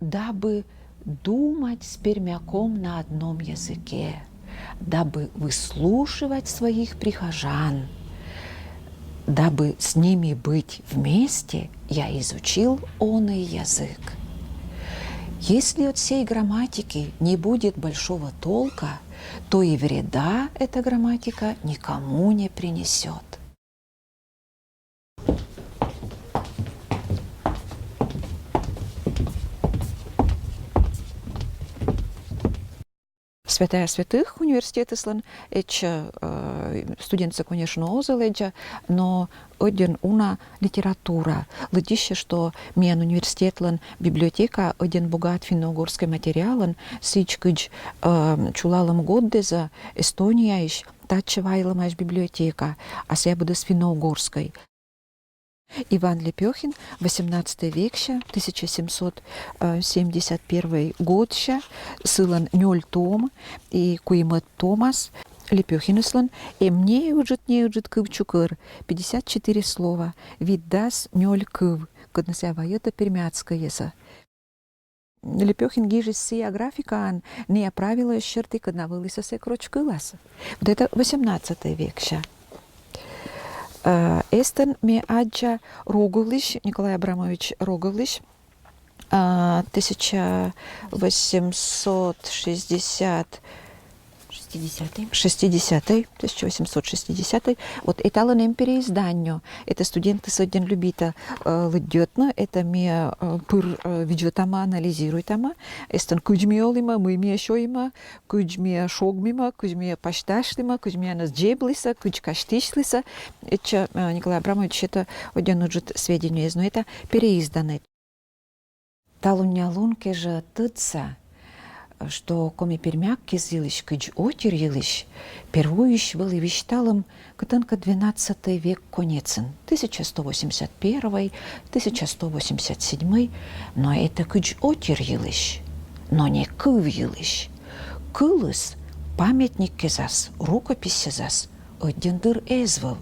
дабы думать с пермяком на одном языке, дабы выслушивать своих прихожан, дабы с ними быть вместе, я изучил оный язык. Если от всей грамматики не будет большого толка, то и вреда эта грамматика никому не принесет. Святая святых университетеслан, эча студентца, конечно, озеледжа, но один уна литература. Ледище, что мен университетлан библиотека один богат финно-угорской материалан, сичкыч чулалам годдеза Эстония ищ, тачевайлама ищ библиотека, а себуда с финно-угорской. Иван Лепехин, 18 век, 1771 год, сылан 0 том, и куимат Томас, Лепехинеслан, мне уджит кывчукыр, 54 слова, виддас 0 кыв, коднасява это пермяцкая. Лепехин гижис сия графикан, не оправила черты, коднавылися се крочкылас. Вот это 18 век. Эстен ме аджа Роговлич, Николай Абрамович Роговлич, 1860, вот эталон переизданию. Это студенты соден любита лыдётно, это ме пыр виджотама анализируйтама, эстен куджмиолима, мыме шойма, куджме шогмима, куджме пашташлима, куджме нас джеблиса, куджкаштишлиса. Это Николай Абрамович это один уджет сведения из, но это переизданный. Талунялунке же тыца, что коми пермяк кизилищ, кыдж отер елищ, первующ был и вещталом кытынка 12 век конецен, 1181-1187, но это кыдж отер елищ, но не кыв елищ. Кылыс памятник кезас, рукопись сезас, один дыр эзвал.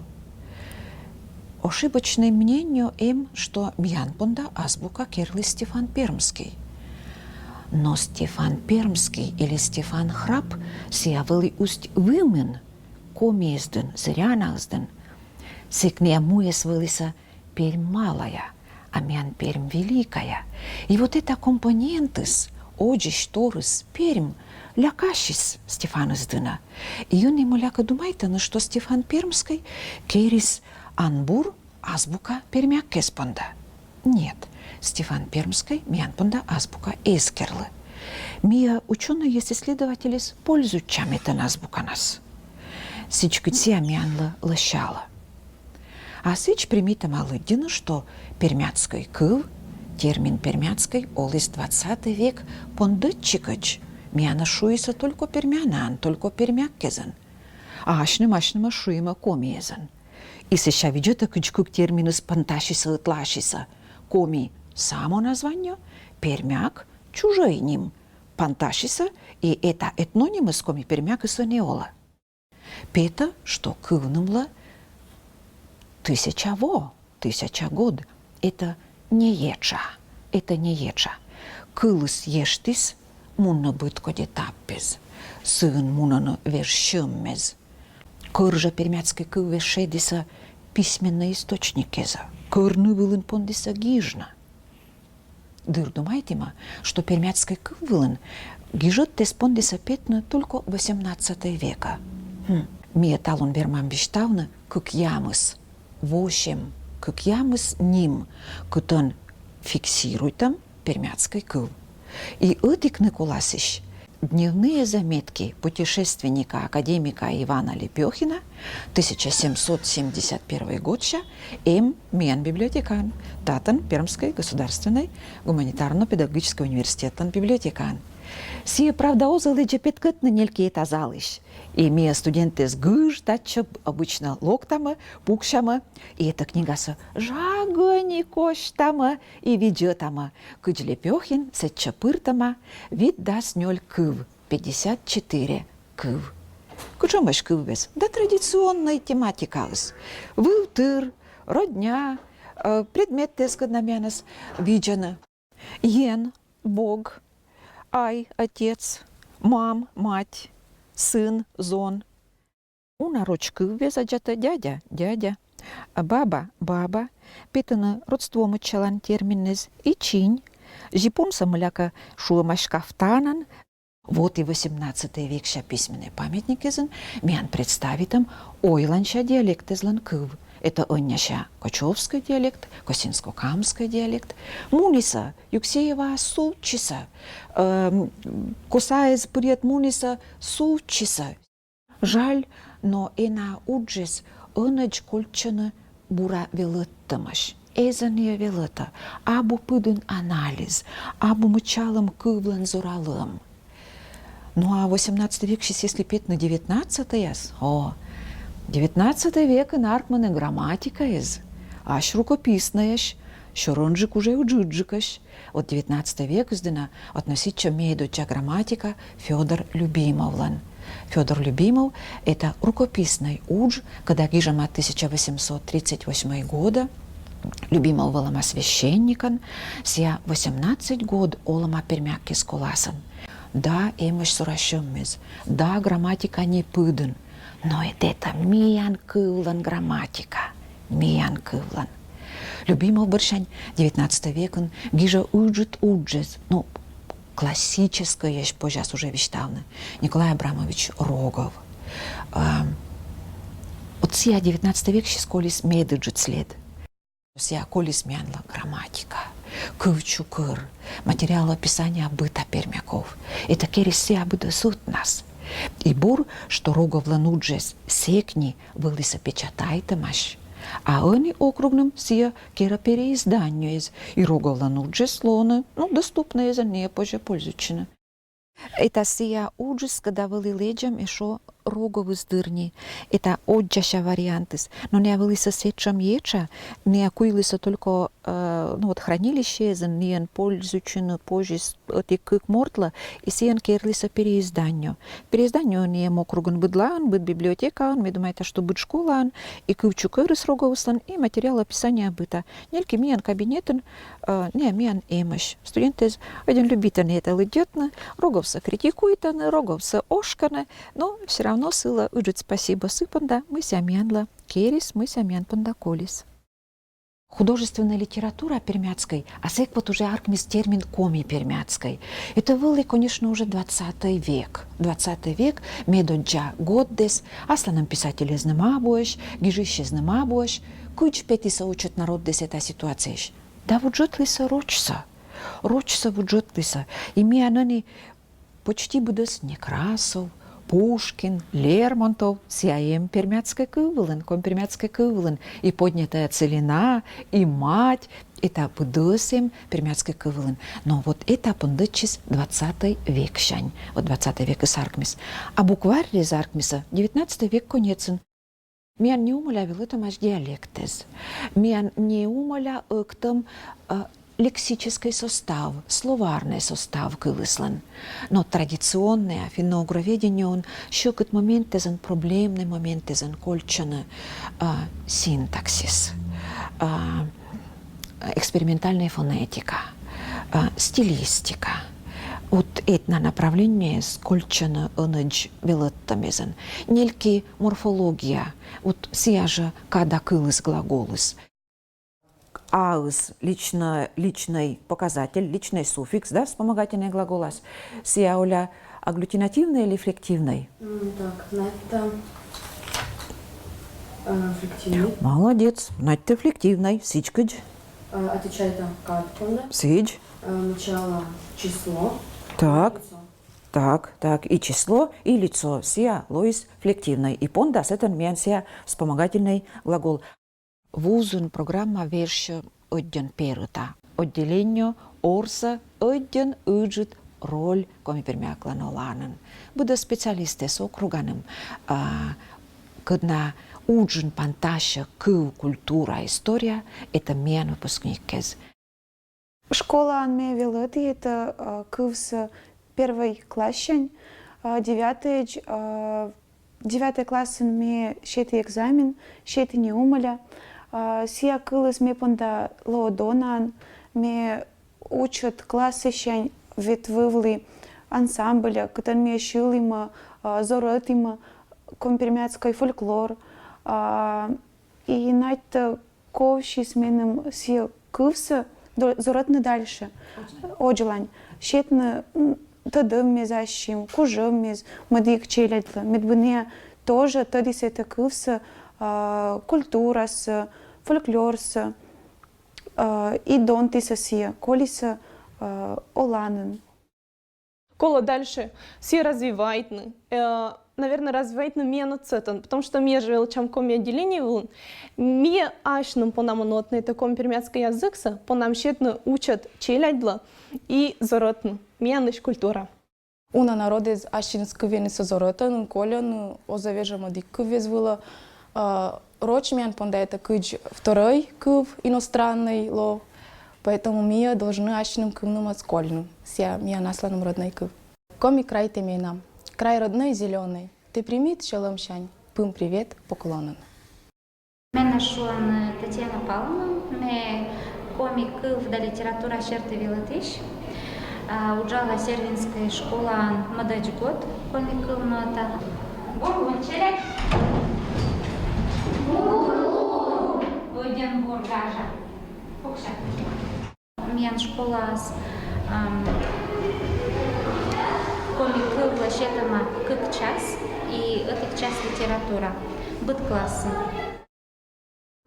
Ошибочное мнение что Мьянпунда азбука керли Стефан Пермский. Но Стефан Пермский или Стефан Храп сиявили усть вымен, комезден, зряналзден, сикне муесвылися Пермь малая, а Мян Пермь великая. И вот это компонентыс, оджищ торыс Пермь, лякащис Стефаныздына. И он ему ляка думает, что Стефан Пермский керис Анбур азбука пермяк кеспонда. Нет, Стефан Пермский мянпонда азбука эскерлы. Мия ученые есть исследователи с пользу чем это азбука нас. Сичкутия мянла лощала. А сич примита малыдина, что пермяцкий кыл, термин пермяцкий, олис 20 век, пондытчикач, мяна шуиса только пермянан, только пермяк кезен. А ашным шуима комиезен. И сейчас видите, как терминус панташиса и тлашиса. Коми само название, пермяк чужой ним. Панташиса и это этноним из коми пермяк и сонеола. Пета, что кывнымла 1000 год. Это не еча. Это не еча. Кылыс ештис, мунна бытко детаппез. Сын мунана вершеммез. Кыржа пермяцкий кыл вешедиса письменный источник кеза. Кырны вылын пондиса гижна. Дыр думайте ма, что пермяцкий кыл вылын гижет тес пондиса петна только 18 века. Мия талон вермам биштавна кык ямыс. Вощем кык ямыс ним, кытон фиксируйтам пермяцкий кыл. И этик Николасищ дневные заметки путешественника академика Ивана Лепехина, 1771 год, мен библиотекан, татан Пермской государственной гуманитарно-педагогического университета библиотекан. Сие правда озалыджа петкат на нельке тазалыш. И мия студенты с гыж датча обычно локтама, пукшама, и эта книга со жагони коштама и виджетама. Кыдж Лепехин с чапыртама вид дас нёль кыв, 54 кыв. Кучомаш кывбес, да традиционная тематика. Вылтыр, родня, предмет тескаднаменас виджана. Йен, Бог, ай, отец, мам, мать, сын, зон. У нарочки ввезаджата дядя, дядя, баба, баба, питана родством чалан терминез и чинь, жипун самыляка шуамашкафтанан. Вот и 18 век ща письменные памятники зен, мян представитам ойланща диалект излан кыв. Это онняща кочевский диалект, косинско-камский диалект. Муниса, Юксеева сучиса, косаез пырет муниса сучиса. Жаль, но ена уджес ынăч кольчăнă бура велăттăмăш. Эзăныя велătă, абу пыдын анализ, абу мычалым кывлан зоралым. Ну а 18 век, если петь на 19 о, 19 век и наркман и грамматика из, аж рукописная, що ронжик уже уджиджикаш. От 19 век издана относительно медуча грамматика Федор Любимовлан. Федор Любимов – это рукописный удж, когда гижама 1838 года Любимов волома священникан, сия 18 год олома пермяки скуласан. Да, эмеш сурашыммез, да, грамматика не пыдын, но это миян кывлан грамматика, миян кывлан. Любимов Борщань 19 векон гижа уджет, ну, классическая есть, позже уже вещтална, Николай Абрамович Рогов. От сия 19 век ще сколис медыджет след. Сия колис мянла грамматика, кывчукыр, материал описания быта пермяков. Это керис сия быда суд нас. И бур, что Рогов лануджес секни вылиса печатайтамаш, а они округным сия кера переизданию из, и Рогов лануджес лона, ну, доступная за не позже пользучина. Это сия уджес, когда вели леджам еще Рогов из дырни. Это отджаща вариантис. Но не вылиса сечам еча, не акуилиса только ну, вот хранилище, не пользучина позже от как мортла, и сиен керлиса переизданию. Переизданию не округан быдлан, быт библиотека, мы думаете, что быт школан, и кывчукырыс Роговслан, и материал описания быта. Нельки миян кабинетен, не миян эмыш. Студенты один любитель это ледетно, Роговса критикует, Роговса ошканы, но все равно сыла уджит спасибо сыпанда, мы сямянла керис, мы сямян пандаколис. Художественная литература пермяцкой, а сек вот уже аркмис термин коми пермяцкой. Это был, конечно, уже 20 век. 20 век медоджа годдес, асланом писатель знамабуеш, гижище знамабуеш, куч петиса учат народ дес эта ситуация. Да вот жотлиса рочса вот жотлиса, и ми анани почти будес Некрасов, Пушкин, Лермонтов, сяем пермяцкой кывылын, компермяцкой кывылын, и поднятая целина, и мать, это будесем пермяцкой кывылын. Но вот это пындычис 20 век щань, вот 20 век из Аркмис. А букварь из Аркмиса 19 век конецен. Миян не умоля велытым аж диалектез. Миян не умоля ктым лексический состав, словарный состав кылыслан. Но традиционное финно-угроведение он щукат моментезен, проблемный моментезен, кольчана синтаксис, экспериментальная фонетика, стилистика. Вот это направление скольчано ынăдж велыттăмезен. Нельки морфология, вот сия же када кылыс глаголыс. Аус – личный показатель, личный суффикс, да, вспомогательный глагол ас. Сиауля агглютинативный или флективный? Так, это флективный. Молодец, надь флективный. Сичкадж. Отвечает там катконда. Сидж. Начало число. Так. Лицо. Так. И число, и лицо. Сия лоис флективный. И пондас это мян сия вспомогательный глагол. Вузун программа верши один перута. Отделение орса один уджит роль коми пермяклан оланен. Буде специалисты с округаном, когда уджин панташа кыв культура история, это мян выпускникез. Школа анме велыты это кывс первый класс, 9 класс ме шети экзамен, шети не умоля. Сия кылыс ме понда лоодонан, ме учат классы ще ветвывли ансамбля, который мне шилима, зоротима, компримятской фольклор. И найта ковши сменим си кывса, зоротны дальше. Оджелань. Щетна тадым мезащим, кужым мез, мадик челядла. Медбыне тоже тади се такывса культураса, фольклорса и донтиса сия, колиса оланен. Кола дальше все развивайтны. Наверное, развивайтны меня цетан, потому что мне же чем коми отделение вон, мне ашным по нам нотный таком пермяцкий языкса, по нам щетно учат челядла и зоротны. Меня наш культура. Una народез ашинс кывени со зоротан, колян, озавежама ди кывезвыла, рочмян пондайта кыдж второй кыв иностранный ло, поэтому мия должны ашиным кывным отскольным, ся мия насланым родной кыв. Коми край ты нам, край родной зеленый, ты примит шаломшань, пым привет, поклонен. Мен шуан Татьяна Павловна, ме комик да литература шерты вилатиш. Уджала сервинская школа мадайч год комик нота. Бургун челек. Один бургажа. Пукша. Мен школа с комик лашетама как час и это час литература. Быт классы.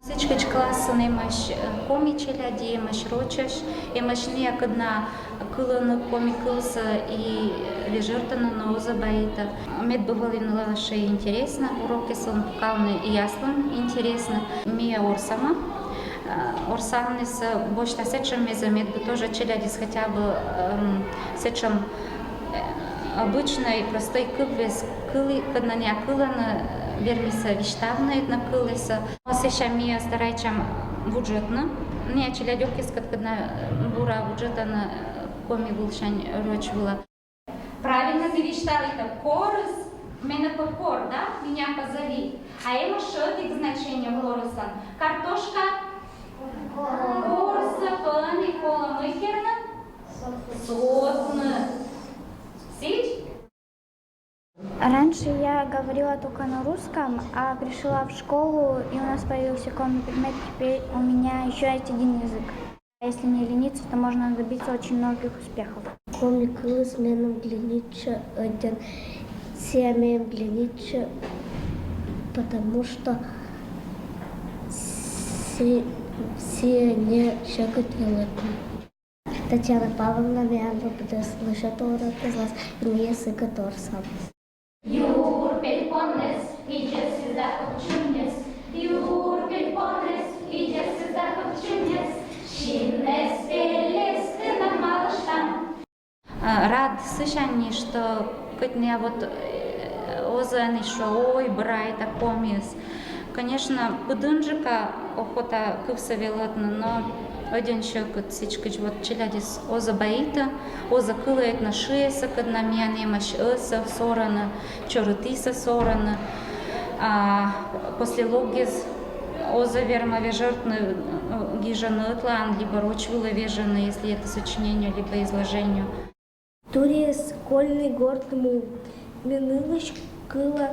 Всички классы немаш комичеляди, имаш рочаш, имаш някъдна кълъна комикълса и лежъртана на озабаита. Мед бывали налаше интересно, уроки съм покални и ясно интересно. Мия орсама. Орсамни са боща сечам за мед бы тоже челядис хотя бы сечам обычной простой кыввес кыли, когда не кылана вермиса виштавна една кылеса. Сеша мия старайчам бюджетна. Не челядёк искат когда бура бюджета на коми вулшань рочвила. Правильно ты виштал это корыс, мене кор, да? Меня позови. А има шотик значение в лорусан. Картошка, корса, пани, кола мыхерна, сотна. Сить? Раньше я говорила только на русском, а пришла в школу, и у нас появился комный предмет, теперь у меня еще есть один язык. Если не лениться, то можно добиться очень многих успехов. Комикълы сменам глинича один, семеем глинича, потому что все не шагат великим. Татьяна Павловна вяла буде слышати уроки з вас, і мені сикатор сам. Юр пельпонес, идет сюда копчунес. Юр пельпонес, идет сюда копчунес. Шинес пелес, ты нам малыштам. Рад слышании, что хоть не вот озаны, что ой, брай, такомис. Конечно, подунжика охота кывсавелотна, но один щекот всичкич вот челядис оза баита, оза кылает на шеса, когда меня немаш эса сорана, чоротиса сорана. После логиз оза верма вежертны гижаны ытлан, либо рочвила вежаны, если это сочинение, либо изложение. Тури скольный горд му, минылыш кыла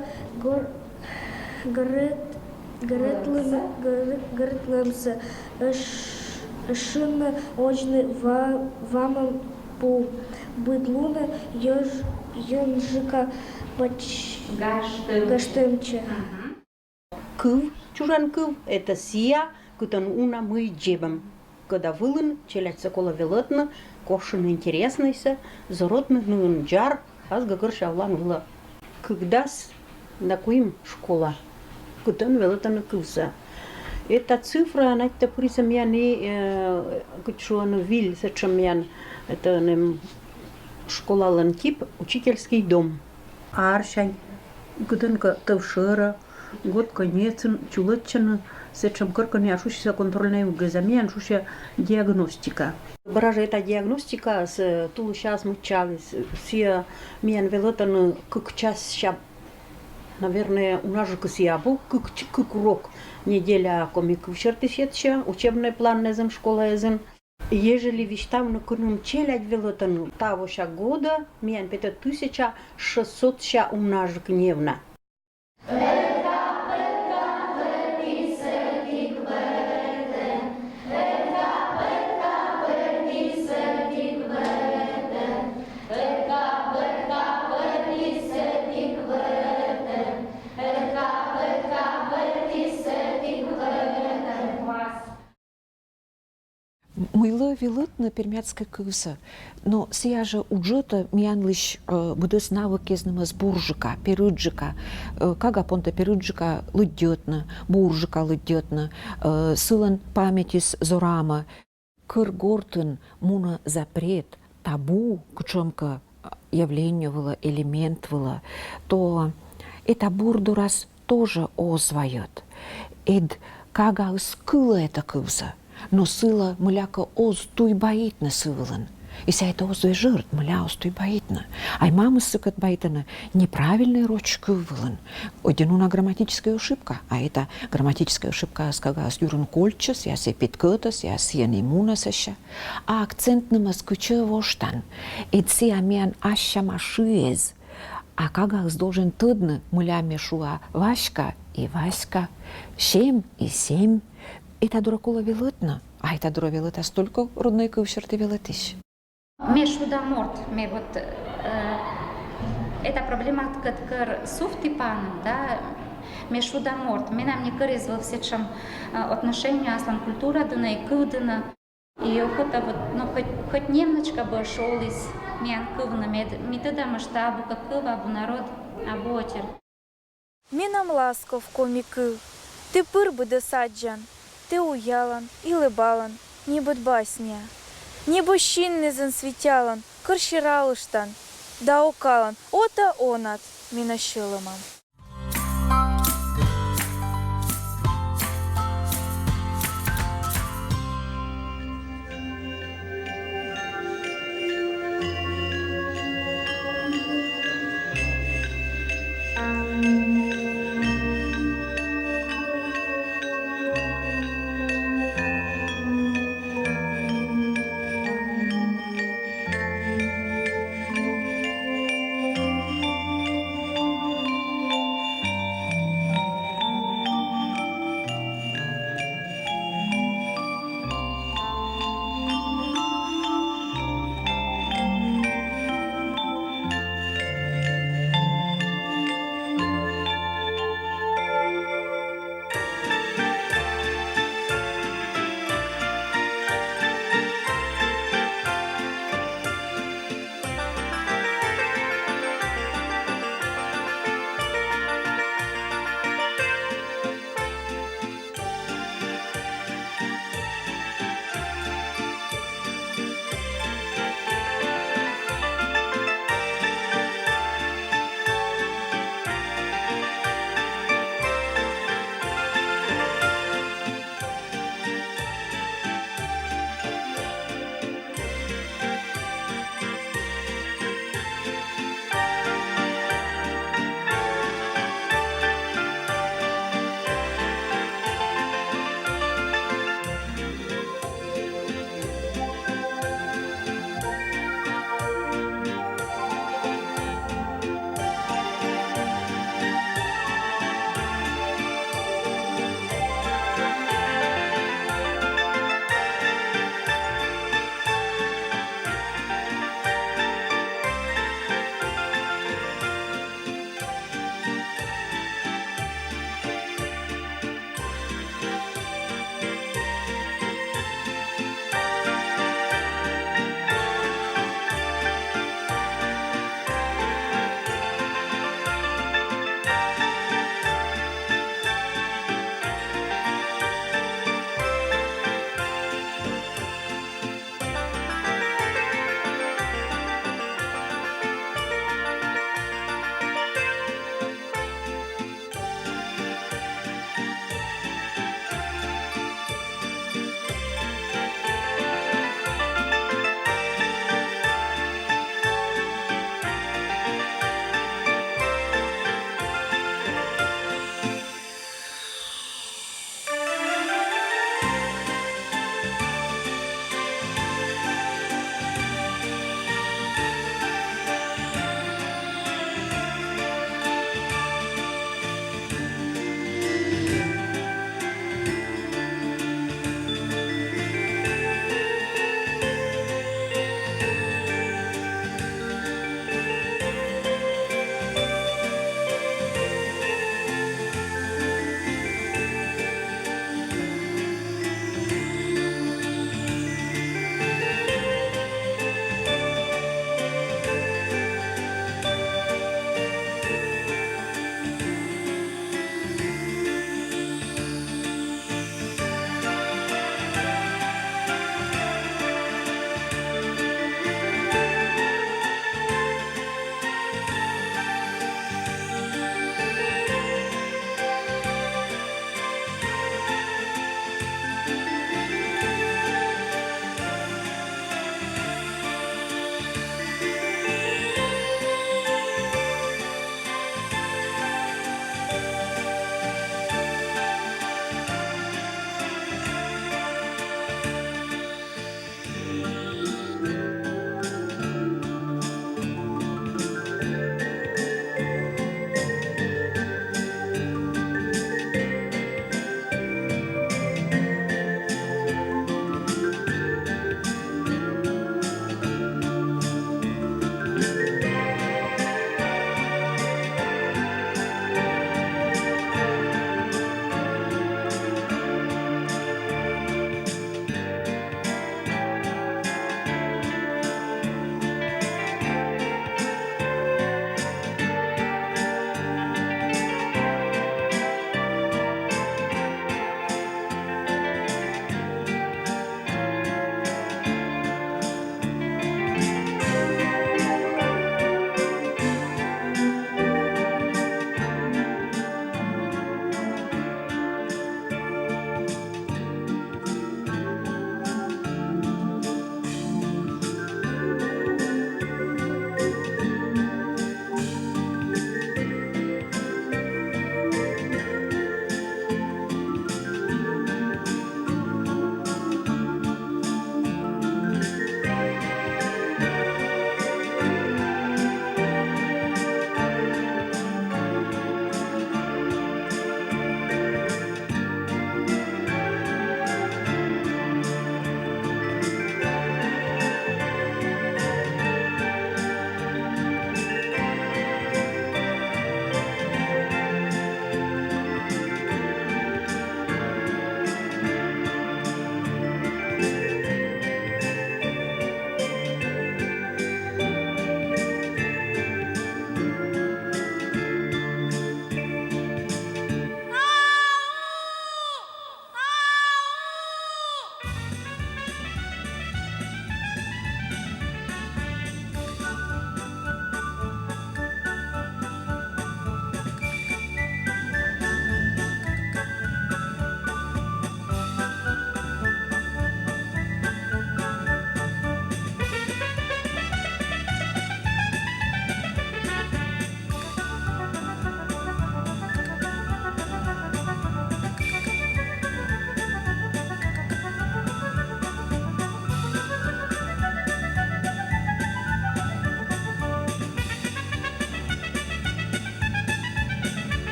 гретлымсы, шина очны вамам по быдлуна ёнжика гаштымче. Кыв, чужан кыв, это сия, кутан уна мы джебам. Когда вылын, челяться кола велотна, кошин интересныйся, зародных нын джар, аз гагыр шавлан выла. Когда-с накуим школа, кутан велотана кывса. Эта цифра, она это присам я не кучуан виль, сечам я это не школа лантип, учительский дом. Аршань, кутанка тавшера, год конец, чулоччана, сечам каркани ашуща контрольная экзамен, ашуща диагностика. Баража эта диагностика с тулу сейчас мы чались, все меня велотан как час ща. Наверное, у нас же косиабу, как урок. Неделя комиков чертишетча, учебный план незен, школа езен. Ежели вещтам на курном челядь велотану, того ша года, миян пета 1600 ша умножь гневна. Мыло велот на пермяцкая кыса, но сия же уджота мянлыш будес навык езнама с буржика, перуджика, кага понта перуджика лыдётна, буржика лыдётна, сылан памятис зорама, кыргортын муна запрет, табу, кучомка явление было, элемент было, то это бурду раз тоже озвает. Эд кага скыла это кыса. Но сила мыляка оз туй баитна сывылын. И ся это оз жирт мыля оз туй баитна. Ай мамы сыкат баитана неправильный рочку вылын. Одинуна грамматическая ошибка. А это грамматическая ошибка скага с юрун кольчес, я се питкотас, я се немуна саща. А акцент на москвиче воштан. И ция мен аща машиез. А кага должен тыдны мыля мешуа Васька и Васька, 7 и 7. Это дуракула велотна, а это дура велота столько родной кувшерты велотищ. Мешуда морт, ме вот эта проблематика ткар суфтипаном, да, мешуда морт. Меня мне коризовал все чем отношения аслан культура дана и кывдана. И охота вот, ну хоть немножко бы шолись, мен кывна, ми тогда масштабу как кыва, абу народ, абу отер. Мінам ласков коміки, ти пир буде саджан, ти уялан і либалан, ніби басня. Ніби щін не зансвітялан, корщиралуштан, да окалан, ота онат, міна щилиман.